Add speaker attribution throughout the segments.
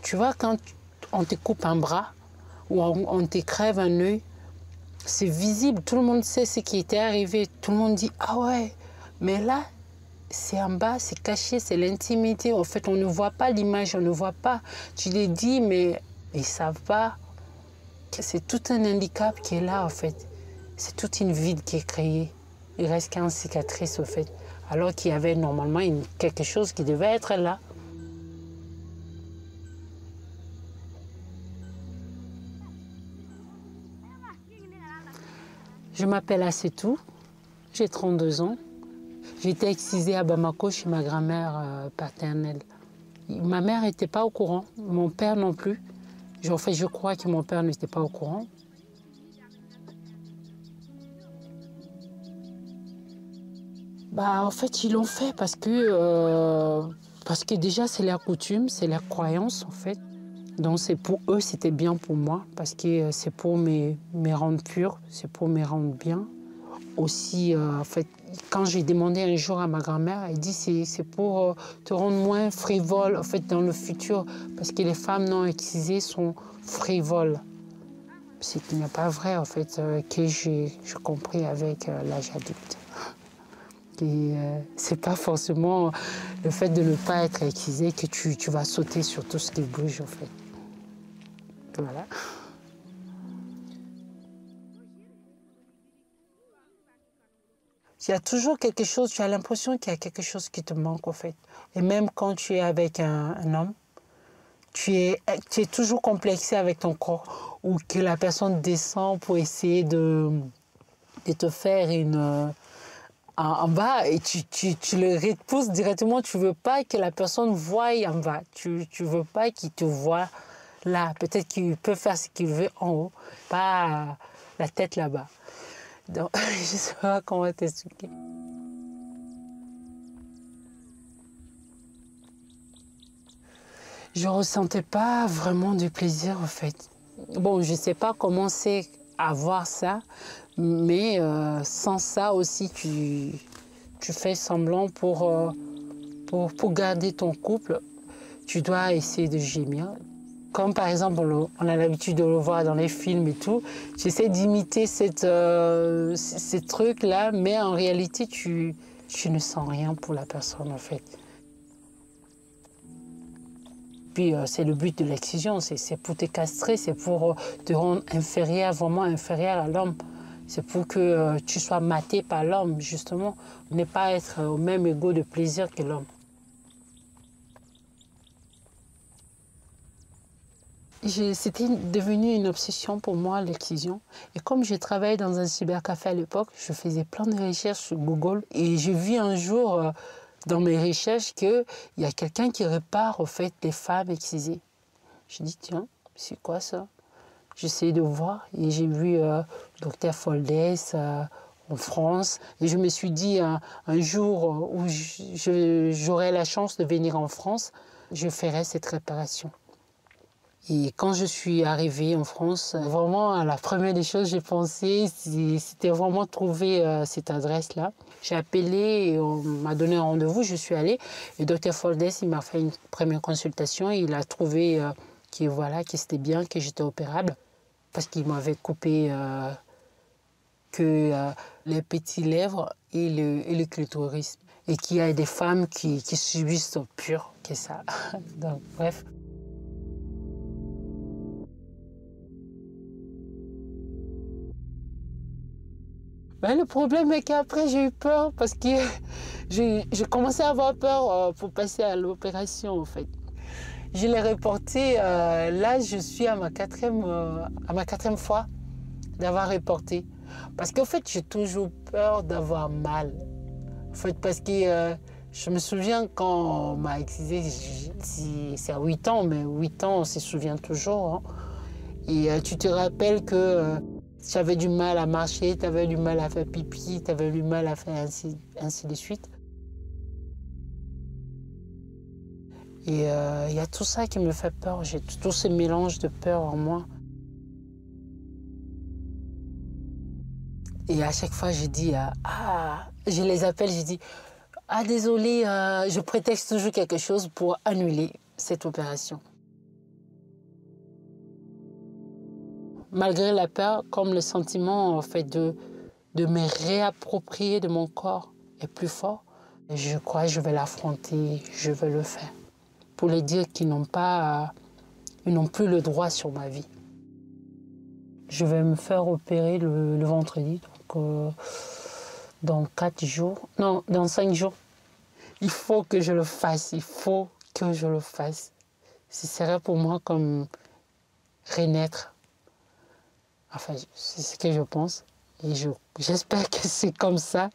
Speaker 1: Tu vois, quand on te coupe un bras ou on te crève un œil, c'est visible, tout le monde sait ce qui était arrivé. Tout le monde dit « Ah ouais !» Mais là, c'est en bas, c'est caché, c'est l'intimité. En fait, on ne voit pas l'image, on ne voit pas. Tu les dis, mais ils ne savent pas. C'est tout un handicap qui est là, en fait. C'est toute une vide qui est créée. Il reste qu'une cicatrice, en fait. Alors qu'il y avait normalement quelque chose qui devait être là. Je m'appelle Assetou, j'ai 32 ans. J'ai été excisée à Bamako chez ma grand-mère paternelle. Ma mère n'était pas au courant, mon père non plus. En fait, je crois que mon père n'était pas au courant. Bah, en fait, ils l'ont fait parce que déjà, c'est leur coutume, c'est leur croyance, en fait. Donc, pour eux, c'était bien pour moi parce que c'est pour me rendre pure, c'est pour me rendre bien. Aussi, en fait, quand j'ai demandé un jour à ma grand-mère, elle dit c'est pour te rendre moins frivole en fait, dans le futur, parce que les femmes non excisées sont frivoles. Ce qui n'est pas vrai, en fait, que j'ai compris avec l'âge adulte. C'est pas forcément le fait de ne pas être excisé que tu vas sauter sur tout ce qui bouge, en fait. Voilà. Il y a toujours quelque chose, tu as l'impression qu'il y a quelque chose qui te manque, en fait. Et même quand tu es avec un homme, tu es toujours complexé avec ton corps, ou que la personne descend pour essayer de te faire en bas, et tu le repousses directement. Tu ne veux pas que la personne voie en bas. Tu ne veux pas qu'il te voie là. Peut-être qu'il peut faire ce qu'il veut en haut, pas la tête là-bas. Donc, je ne sais pas comment t'expliquer. Je ne ressentais pas vraiment du plaisir, en fait. Bon, je ne sais pas comment c'est avoir ça, mais sans ça aussi, tu fais semblant pour garder ton couple. Tu dois essayer de gémir. Comme par exemple, on a l'habitude de le voir dans les films et tout, j'essaie d'imiter ces trucs-là, mais en réalité, tu ne sens rien pour la personne, en fait. Puis c'est le but de l'excision, c'est pour te castrer, c'est pour te rendre inférieur, vraiment inférieur à l'homme. C'est pour que tu sois maté par l'homme, justement, ne pas être au même égaux de plaisir que l'homme. C'était devenu une obsession pour moi, l'excision. Et comme je travaillais dans un cybercafé à l'époque, je faisais plein de recherches sur Google. Et j'ai vu un jour dans mes recherches qu'il y a quelqu'un qui répare, au fait, les femmes excisées. Je dis, tiens, c'est quoi ça? J'essayais de voir et j'ai vu Dr Foldès en France. Et je me suis dit, un jour où j'aurai la chance de venir en France, je ferai cette réparation. Et quand je suis arrivée en France, vraiment, la première des choses que j'ai pensé, c'était vraiment trouver cette adresse-là. J'ai appelé et on m'a donné un rendez-vous, je suis allée. Et Dr Foldès, il m'a fait une première consultation et il a trouvé que c'était bien, que j'étais opérable. Parce qu'il m'avait coupé les petits lèvres et le clitoris. Et qu'il y a des femmes qui subissent pur que ça. Donc, bref. Ben, le problème est qu'après, j'ai eu peur parce que j'ai commencé à avoir peur pour passer à l'opération, en fait. Je l'ai reporté, là, je suis à ma quatrième fois d'avoir reporté. Parce qu'en fait, j'ai toujours peur d'avoir mal. En fait, parce que je me souviens quand on m'a excisé, c'est à 8 ans, mais 8 ans, on se souvient toujours. Hein. Et tu te rappelles que tu avais du mal à marcher, tu avais du mal à faire pipi, tu avais du mal à faire ainsi de suite. Et il y a tout ça qui me fait peur, j'ai tout ce mélange de peur en moi. Et à chaque fois, je dis, je les appelle, je dis, désolé, je prétexte toujours quelque chose pour annuler cette opération. malgré la peur, comme le sentiment en fait, de me réapproprier de mon corps est plus fort, je crois que je vais l'affronter, je vais le faire. Pour les dire qu'ils n'ont plus le droit sur ma vie. Je vais me faire opérer le vendredi, donc dans 4 jours, non, dans 5 jours. Il faut que je le fasse, il faut que je le fasse. Ce serait pour moi comme renaître. Enfin, c'est ce que je pense. Et j'espère que c'est comme ça.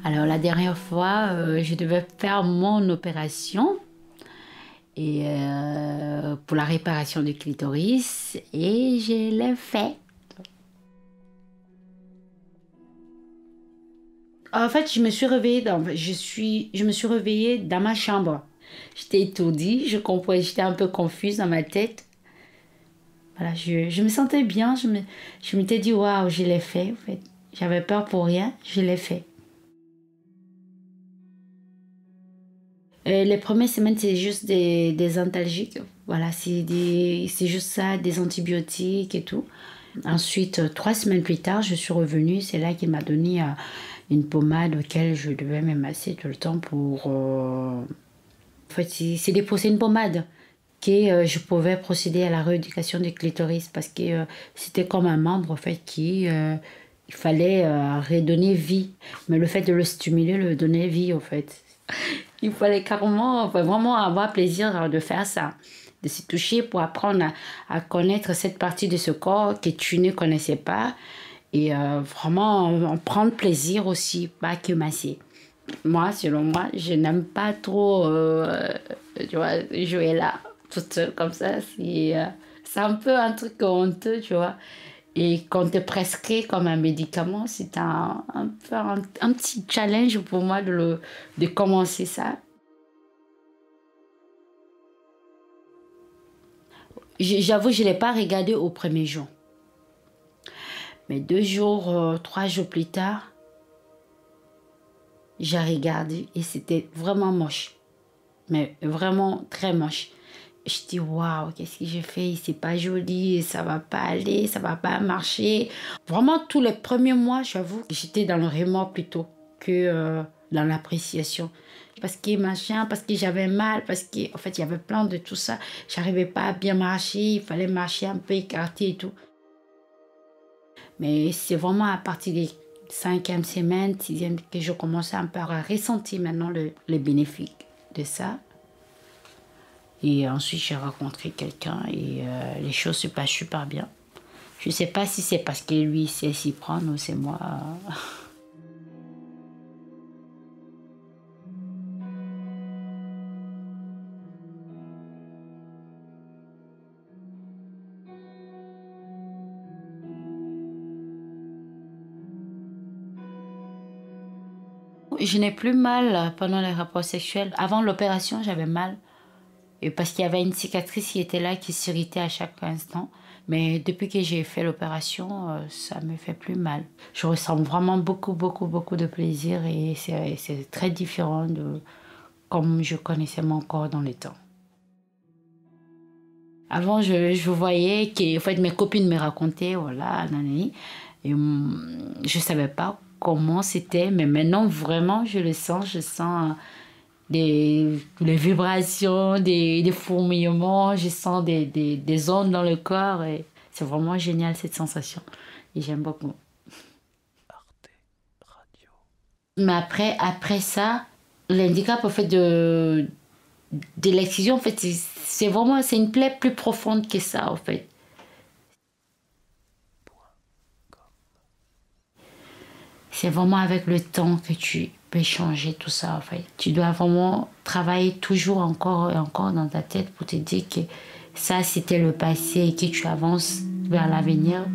Speaker 2: Alors la dernière fois, je devais faire mon opération et, pour la réparation du clitoris et je l'ai fait. En fait, je me suis réveillée dans ma chambre. J'étais étourdie, j'étais un peu confuse dans ma tête. Voilà, je me sentais bien, je m'étais dit waouh, je l'ai fait en fait. J'avais peur pour rien, je l'ai fait. Les premières semaines, c'est juste des antalgiques. Voilà, c'est juste ça, des antibiotiques et tout. Ensuite, 3 semaines plus tard, je suis revenue. C'est là qu'il m'a donné une pommade auquel je devais me masser tout le temps pour... En fait, c'est une pommade que je pouvais procéder à la rééducation du clitoris parce que c'était comme un membre en fait qui... il fallait redonner vie. Mais le fait de le stimuler, le donner vie en fait. Il fallait carrément, enfin, vraiment avoir plaisir de faire ça, de se toucher pour apprendre à connaître cette partie de ce corps que tu ne connaissais pas et vraiment en prendre plaisir aussi, pas que masser. Moi, selon moi, je n'aime pas trop tu vois, jouer là, toute seule comme ça. C'est un peu un truc honteux, tu vois. Et qu'on te prescrit comme un médicament, c'est un petit challenge pour moi de commencer ça. J'avoue, je ne l'ai pas regardé au premier jour. Mais 2 jours, 3 jours plus tard, j'ai regardé et c'était vraiment moche. Mais vraiment très moche. Je dis waouh, qu'est-ce que j'ai fait? C'est pas joli, ça va pas aller, ça va pas marcher. Vraiment, tous les premiers mois, j'avoue, j'étais dans le remords plutôt que dans l'appréciation. Parce que j'avais mal, parce qu'en fait, il y avait plein de tout ça. J'arrivais pas à bien marcher, il fallait marcher un peu écarté et tout. Mais c'est vraiment à partir des 5e semaine, 6e, que je commençais un peu à ressentir maintenant les bénéfices de ça. Et ensuite, j'ai rencontré quelqu'un et les choses se passent super bien. Je ne sais pas si c'est parce que lui, il sait s'y prendre ou c'est moi. Je n'ai plus mal pendant les rapports sexuels. Avant l'opération, j'avais mal. Et parce qu'il y avait une cicatrice qui était là, qui s'irritait à chaque instant. Mais depuis que j'ai fait l'opération, ça me fait plus mal. Je ressens vraiment beaucoup, beaucoup, beaucoup de plaisir et c'est très différent de comme je connaissais mon corps dans les temps. Avant, je voyais que en fait, mes copines me racontaient, voilà, nanani, et je ne savais pas comment c'était, mais maintenant, vraiment, je sens des vibrations, des fourmillements, je sens des ondes dans le corps et c'est vraiment génial cette sensation et j'aime beaucoup. Arte Radio. Mais après ça, l'handicap en fait de l'excision en fait c'est vraiment c'est une plaie plus profonde que ça en fait. C'est vraiment avec le temps que tu peux changer tout ça en fait. Tu dois vraiment travailler toujours encore et encore dans ta tête pour te dire que ça c'était le passé et que tu avances vers l'avenir